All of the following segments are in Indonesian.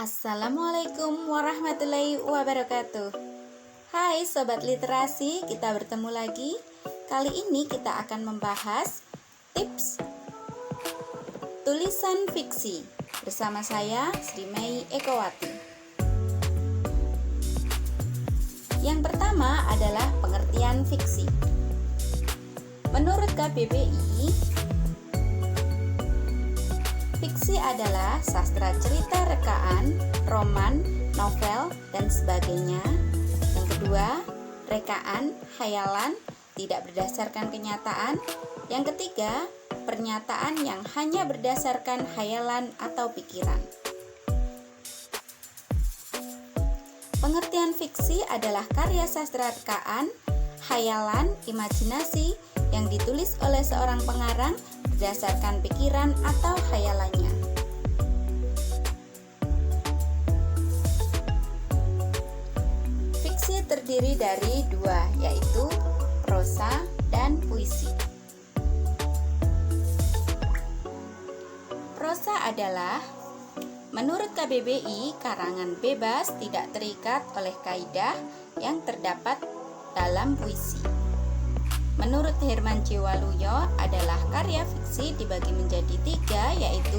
Assalamualaikum warahmatullahi wabarakatuh. Hai Sobat Literasi, kita bertemu lagi. Kali ini kita akan membahas tips tulisan fiksi bersama saya Sri Mei Ekowati. Yang pertama adalah pengertian fiksi. Menurut KBBI, fiksi adalah sastra cerita rekaan, roman, novel, dan sebagainya. Yang kedua, rekaan, khayalan, tidak berdasarkan kenyataan. Yang ketiga, pernyataan yang hanya berdasarkan khayalan atau pikiran. Pengertian fiksi adalah karya sastra rekaan, khayalan, imajinasi yang ditulis oleh seorang pengarang berdasarkan pikiran atau khayalannya. Fiksi terdiri dari dua, yaitu prosa dan puisi. Prosa adalah, menurut KBBI, karangan bebas tidak terikat oleh kaidah yang terdapat dalam puisi. Menurut Herman C. Waluyo, adalah karya fiksi dibagi menjadi tiga, yaitu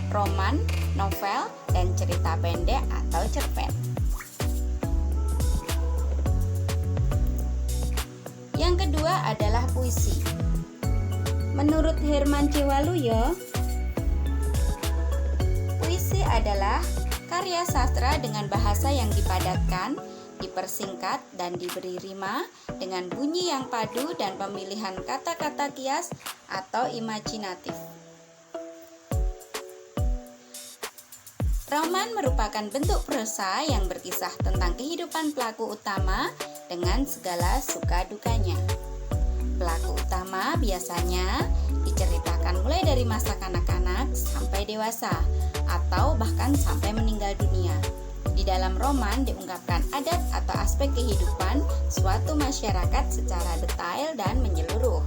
roman, novel, dan cerita pendek atau cerpen. Yang kedua adalah puisi. Menurut Herman C. Waluyo, puisi adalah karya sastra dengan bahasa yang dipadatkan, dipersingkat, dan diberi rima dengan bunyi yang padu dan pemilihan kata-kata kias atau imajinatif. Roman merupakan bentuk prosa yang berkisah tentang kehidupan pelaku utama dengan segala suka dukanya. Pelaku utama biasanya diceritakan mulai dari masa kanak-kanak sampai dewasa atau bahkan sampai meninggal dunia. Di dalam roman diungkapkan adat atau aspek kehidupan suatu masyarakat secara detail dan menyeluruh.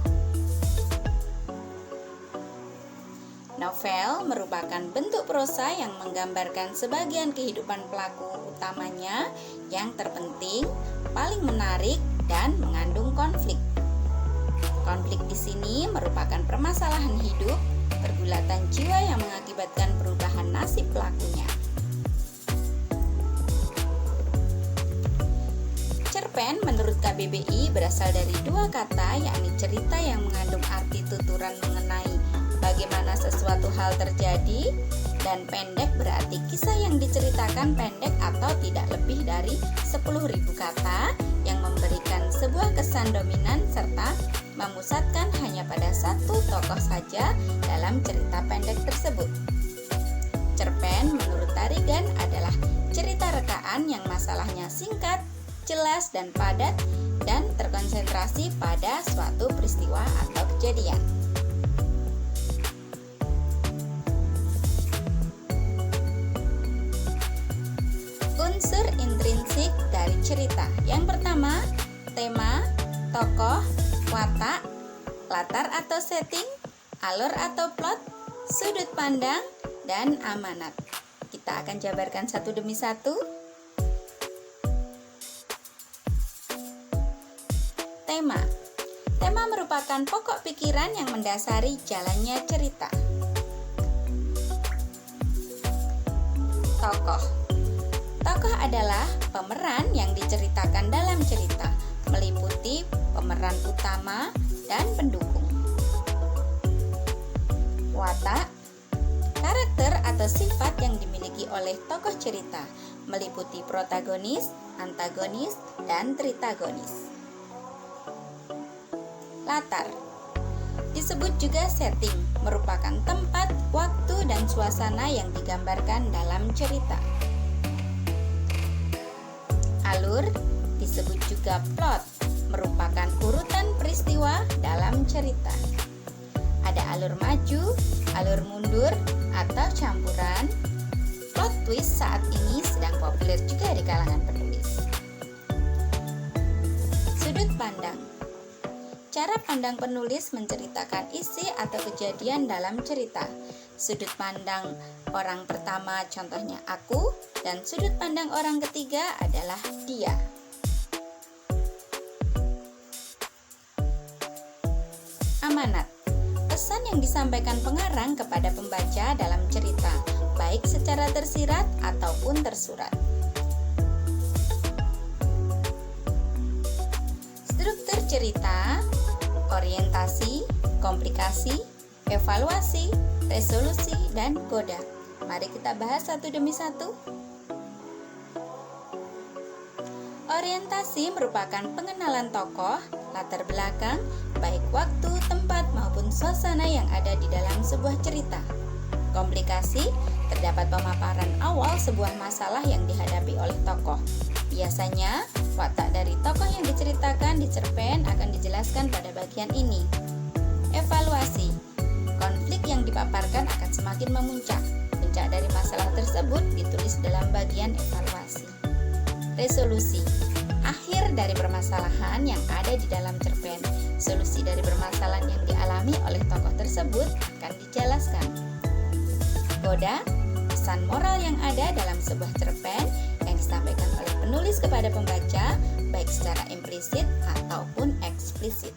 Novel merupakan bentuk prosa yang menggambarkan sebagian kehidupan pelaku utamanya yang terpenting, paling menarik, dan mengandung konflik. Konflik di sini merupakan permasalahan hidup, pergulatan jiwa yang mengakibatkan perubahan nasib pelakunya. Cerpen menurut KBBI berasal dari dua kata, yakni cerita yang mengandung arti tuturan mengenai bagaimana sesuatu hal terjadi, dan pendek berarti kisah yang diceritakan pendek atau tidak lebih dari 10.000 kata yang memberikan sebuah kesan dominan serta memusatkan hanya pada satu tokoh saja dalam cerita pendek tersebut. Cerpen menurut Tarigan adalah cerita rekaan yang masalahnya singkat, jelas dan padat, dan terkonsentrasi pada suatu peristiwa atau kejadian. Unsur intrinsik dari cerita. Yang pertama, tema, tokoh, watak, latar atau setting, alur atau plot, sudut pandang, dan amanat. Kita akan jabarkan satu demi satu. Tema. Tema merupakan pokok pikiran yang mendasari jalannya cerita. Tokoh. Tokoh adalah pemeran yang diceritakan dalam cerita, meliputi pemeran utama dan pendukung. Watak. Karakter atau sifat yang dimiliki oleh tokoh cerita, meliputi protagonis, antagonis, dan tritagonis. Latar. Disebut juga setting, merupakan tempat, waktu, dan suasana yang digambarkan dalam cerita. Alur. Disebut juga plot, merupakan urutan peristiwa dalam cerita. Ada alur maju, alur mundur, atau campuran. Plot twist saat ini sedang populer juga di kalangan penulis. Sudut pandang. Cara pandang penulis menceritakan isi atau kejadian dalam cerita. Sudut pandang orang pertama contohnya aku, dan sudut pandang orang ketiga adalah dia. Amanat. Pesan yang disampaikan pengarang kepada pembaca dalam cerita, baik secara tersirat ataupun tersurat. Struktur cerita, orientasi, komplikasi, evaluasi, resolusi, dan coda. Mari kita bahas satu demi satu. Orientasi merupakan pengenalan tokoh, latar belakang, baik waktu, tempat, maupun suasana yang ada di dalam sebuah cerita. Komplikasi, terdapat pemaparan awal sebuah masalah yang dihadapi oleh tokoh. Biasanya, watak dari tokoh yang diceritakan di cerpen akan dijelaskan pada bagian ini. Evaluasi, konflik yang dipaparkan akan semakin memuncak. Puncak dari masalah tersebut ditulis dalam bagian evaluasi. Resolusi, akhir dari permasalahan yang ada di dalam cerpen. Solusi dari permasalahan yang dialami oleh tokoh tersebut akan dijelaskan. Coda, pesan moral yang ada dalam sebuah cerpen yang disampaikan oleh penulis kepada pembaca, baik secara implisit ataupun eksplisit.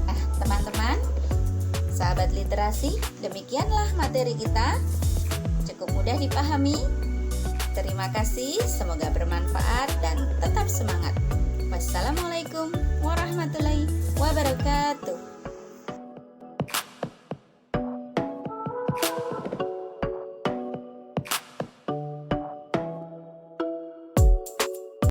Nah, teman-teman, sahabat literasi, demikianlah materi kita. Cukup mudah dipahami. Terima kasih, semoga bermanfaat dan tetap semangat. Wassalamualaikum warahmatullahi wabarakatuh.